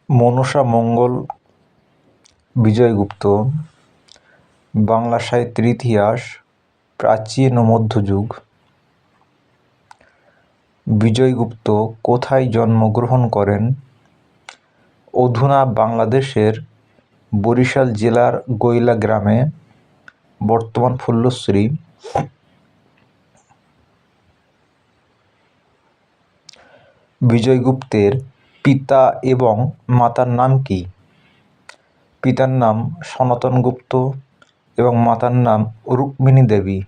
মনসা মঙ্গল বিজয়গুপ্ত। বাংলা সাহিত্যের ইতিহাস প্রাচীন ও মধ্যযুগ। বিজয়গুপ্ত কোথায় জন্মগ্রহণ করেন? অধুনা বাংলাদেশের বরিশাল জেলার গৈলা গ্রামে, বর্তমান ফুল্লশ্রী। বিজয়গুপ্তের পিতা এবং মাতার নাম কি? পিতার নাম সনাতন গুপ্ত এবং মাতার নাম রুক্মিণী দেবী।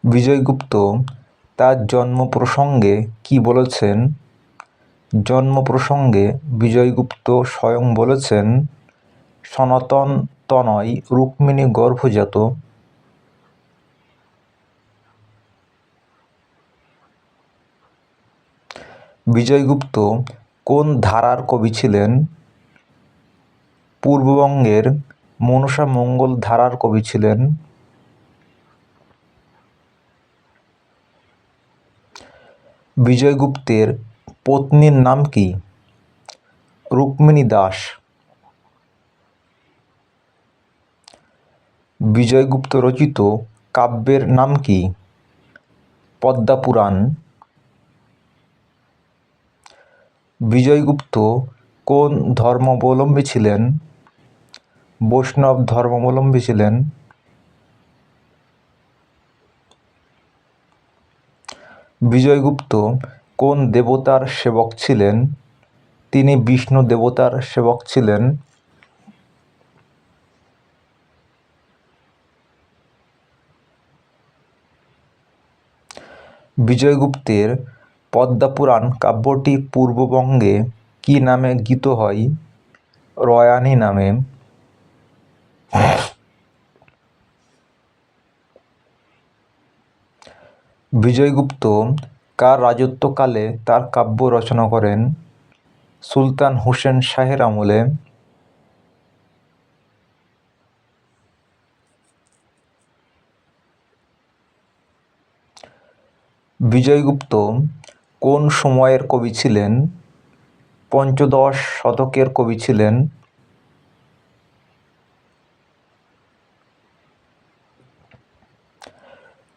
বিজয়গুপ্ত তার জন্ম প্রসঙ্গে কি বলেছেন? জন্ম প্রসঙ্গে বিজয়গুপ্ত স্বয়ং বলেছেন, সনাতন তনয় রুক্মিণী গর্ভজাত। বিজয়গুপ্ত কোন ধারার কবি ছিলেন? পূর্ববঙ্গের মনসা মঙ্গল ধারার কবি ছিলেন। বিজয়গুপ্তের পত্নীর নাম কি? রুক্মিণী দাস। বিজয়গুপ্ত রচিত কাব্যের নাম কি? পদ্মাপুরাণ। বিজয়গুপ্ত কোন ধর্মাবলম্বী ছিলেন? বৈষ্ণব ধর্মাবলম্বী ছিলেন। বিজয়গুপ্ত কোন দেবতার সেবক ছিলেন? তিনি বিষ্ণু দেবতার সেবক ছিলেন। বিজয়গুপ্তের পদ্মাপুরাণ কাব্যটি পূর্ববঙ্গে কি নামে গীত হয়? রয়ানী নামে। বিজয়গুপ্ত কার রাজত্বকালে তার কাব্য রচনা করেন? সুলতান হুসেন শাহের আমলে। বিজয়গুপ্ত কোন সময়ের কবি ছিলেন? পঞ্চদশ শতকের কবি ছিলেন।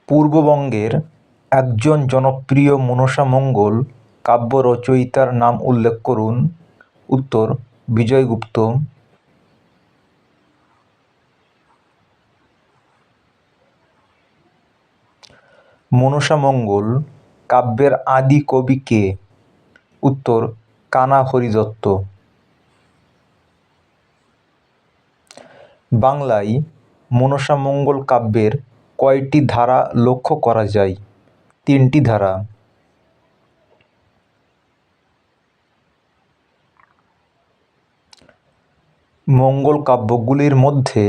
পূর্ববঙ্গের একজন জনপ্রিয় মনসা মঙ্গল কাব্য রচয়িতার নাম উল্লেখ করুন। উত্তর, বিজয়গুপ্ত। মনসা মঙ্গল কাব্যের আদি কবি কে? উত্তর, কানা হরিদত্ত। বাংলায় মনসা মঙ্গল কাব্যের কয়টি ধারা লক্ষ্য করা যায়? 3টি ধারা। মঙ্গল কাব্যগুলির মধ্যে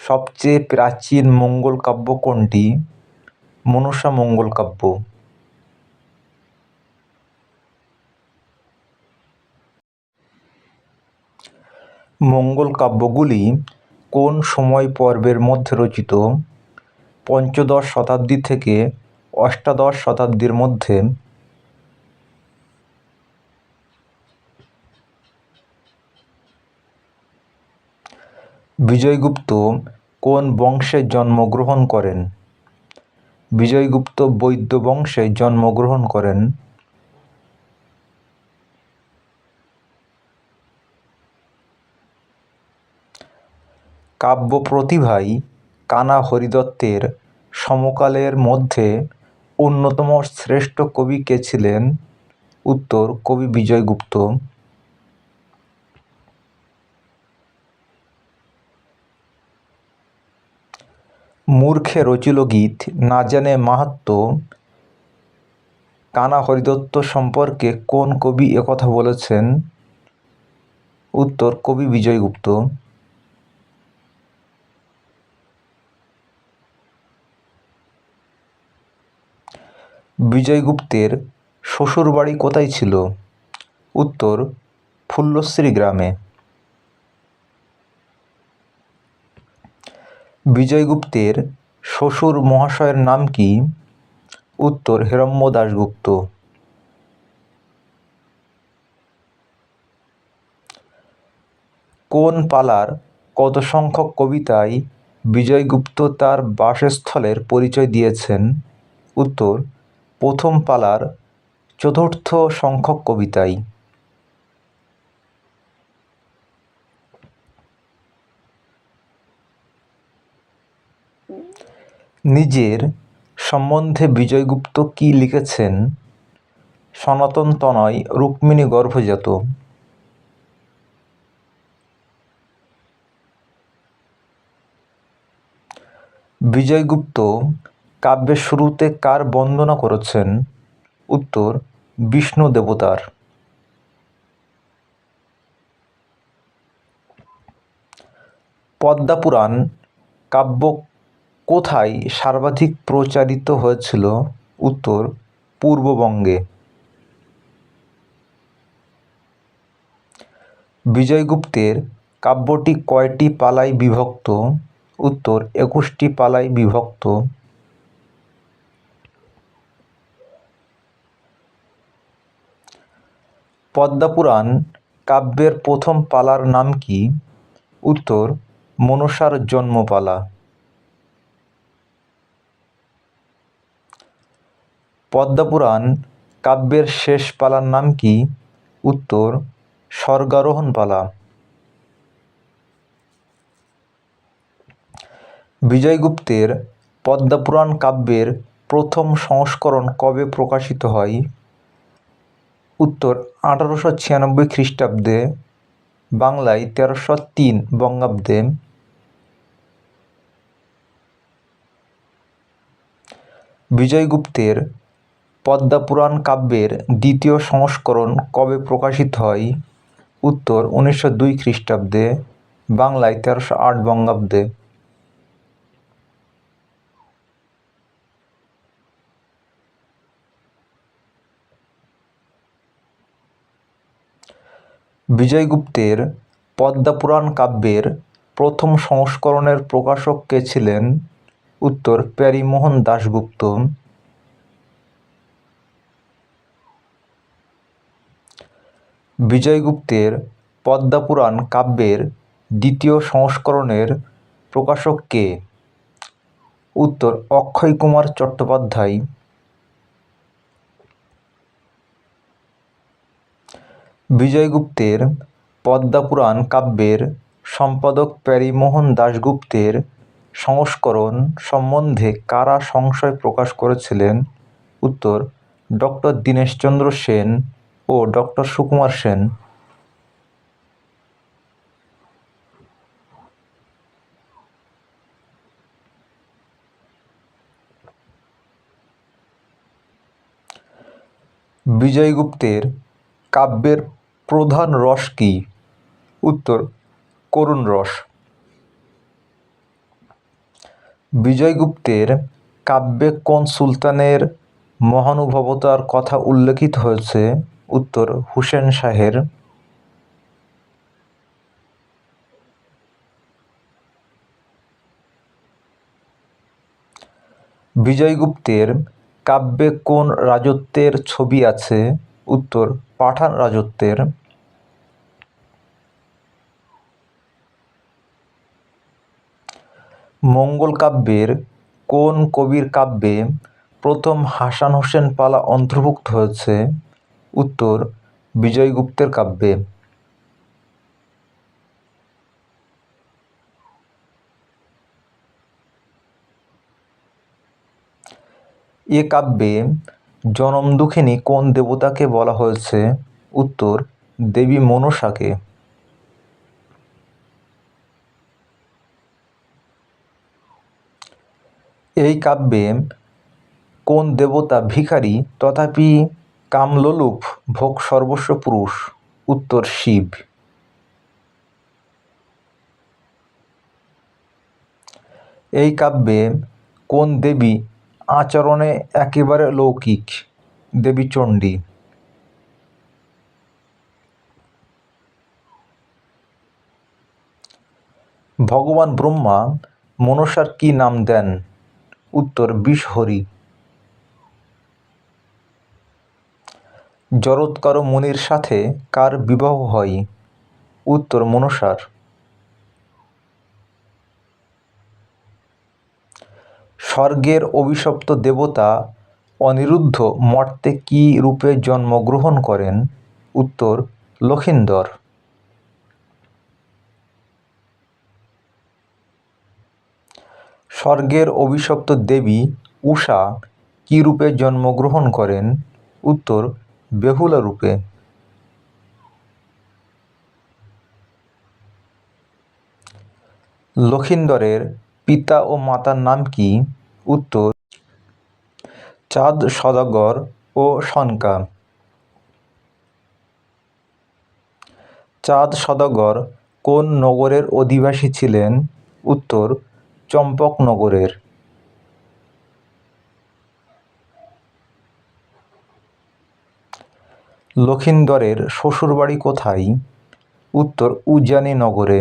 সবচেয়ে প্রাচীন মঙ্গল কাব্য কোনটি? মনসা মঙ্গল কাব্য। মঙ্গল কাব্যগুলি কোন সময় পর্বের মধ্যে রচিত? পঞ্চদশ শতাব্দী থেকে অষ্টাদশ শতাব্দীর মধ্যে। বিজয়গুপ্ত কোন বংশে জন্মগ্রহণ করেন? বিজয়গুপ্ত বৈদ্য বংশে জন্মগ্রহণ করেন। কাব্য প্রতিভায় কানা হরিদত্তের সমকালের মধ্যে অন্যতম শ্রেষ্ঠ কবি কে ছিলেন? উত্তর, কবি বিজয়গুপ্ত। মূর্খে রচিল গীত না জানে মাহাত্ম্য কানা হরিদত্ত সম্পর্কে কোন কবি একথা বলেছেন? উত্তর, কবি বিজয়গুপ্ত। বিজয়গুপ্তের শ্বশুরবাড়ি কোথায় ছিল? উত্তর, ফুল্লশ্রী গ্রামে। বিজয়গুপ্তের শ্বশুর মহাশয়ের নাম কি? উত্তর হিরণ্য দাশগুপ্ত। কোন পালার কত সংখ্যক কবিতায় বিজয়গুপ্ত তার বাসস্থলের পরিচয় দিয়েছেন? উত্তর প্রথম পালার চতুর্থ সংখ্যক কবিতায়। নিজের সম্বন্ধে বিজয়গুপ্ত কি লিখেছেন? সনাতন তনয় রুক্মিণী গর্ভজাত। বিজয়গুপ্ত কাব্যের শুরুতে কার বন্দনা করেছেন? উত্তর বিষ্ণু দেবতার। পদ্মপুরাণ কাব্য কোথায় সর্বাধিক প্রচারিত হয়েছিল? উত্তর পূর্ববঙ্গে। বিজয়গুপ্তের কাব্যটি কয়টি পালায় বিভক্ত? উত্তর 21টি পালায় বিভক্ত। পদ্মপুরাণ কাব্যের প্রথম পালার নাম কি? উত্তর মনসার জন্মপালা। পদ্মপুরাণ কাব্যের শেষ পালার নাম কি? উত্তর স্বর্গারোহণ পালা। বিজয়গুপ্তের পদ্মপুরাণ কাব্যের প্রথম সংস্করণ কবে প্রকাশিত হয়? উত্তর 1896 খ্রিস্টাব্দে, বাংলায় 1303 বঙ্গাব্দে। বিজয়গুপ্তের পদ্মপুরাণ কাব্যের দ্বিতীয় সংস্করণ কবে প্রকাশিত হয়? উত্তর 1902 খ্রিস্টাব্দে, বাংলায় 1308 বঙ্গাব্দে। বিজয়গুপ্তের পদ্মপুরাণ কাব্যের প্রথম সংস্করণের প্রকাশক কে ছিলেন? উত্তর প্যারীমোহন দাশগুপ্ত। বিজয়গুপ্তের পদ্মপুরাণ কাব্যের দ্বিতীয় সংস্করণের প্রকাশক কে? উত্তর অক্ষয়কুমার চট্টোপাধ্যায়। বিজয়গুপ্তের পদ্মপুরাণ কাব্যের সম্পাদক প্যারীমোহন দাশগুপ্তের সংস্করণ সম্বন্ধে কারা সংশয় প্রকাশ করেছিলেন? উত্তর ডক্টর দীনেশচন্দ্র সেন ও ডক্টর সুকুমার সেন। বিজয়গুপ্তের কাব্যের প্রধান রস কি? উত্তর করুণ রস। বিজয়গুপ্তের কাব্যে কোন সুলতানের মহানুভবতার কথা উল্লেখিত হয়েছে? উত্তর হুসেন শাহের। বিজয়গুপ্তের কাব্যে কোন রাজত্বের ছবি আছে? উত্তর পাঠান রাজত্বের। মঙ্গল কাব্যের কোন কবির কাব্যে প্রথম হাসান হোসেন পালা অন্তর্ভুক্ত হয়েছে? উত্তর বিজয়গুপ্তের কাব্যে। এ কাব্যে জনমদুখিনী কোন দেবতাকে বলা হয়েছে? উত্তর দেবী মনসাকে। এই কাব্যে কোন দেবতা ভিখারি তথাপি কামলোলুপ ভোগ সর্বস্ব পুরুষ? উত্তর শিব। এই কাব্যে কোন দেবী আচরণে একেবারে লৌকিক? দেবী চণ্ডী। ভগবান ব্রহ্মা মনসার কি নাম দেন? উত্তর বিষহরি। জরৎকার মুনির সাথে কার বিবাহ হয়? উত্তর মনসার। স্বর্গের অভিশপ্ত দেবতা অনিরুদ্ধ মর্তে কী রূপে জন্মগ্রহণ করেন? উত্তর লক্ষিন্দর। স্বর্গের অভিশপ্ত দেবী উষা কী রূপে জন্মগ্রহণ করেন? উত্তর বেহুলা রূপে। লক্ষিন্দরের পিতা ও মাতার নাম কি? উত্তর চাঁদ সদাগর ও সনকা। চাঁদ সদাগর কোন নগরের অধিবাসী ছিলেন? উত্তর চম্পকনগরের। লক্ষিন্দরের শ্বশুরবাড়ি কোথায়? উত্তর উজ্জয়িনী নগরে।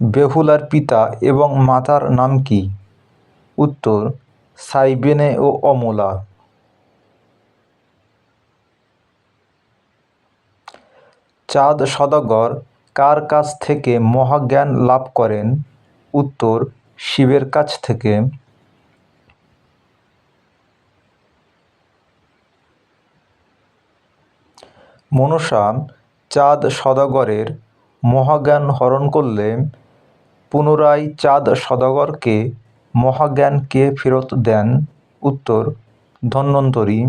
বেহুলার পিতা এবং মাতার নাম কি? উত্তর সাইবেনে ও অমলা। চাঁদ সদাগর কার কাছ থেকে মহাজ্ঞান লাভ করেন? উত্তর শিবের কাছ থেকে। মনসা চাঁদ সদাগরের মহাজ্ঞান হরণ করলে পুনরায় চাঁদ সদাগরকে মহাজ্ঞান কে ফেরত দেন? উত্তর ধন্বন্তরী।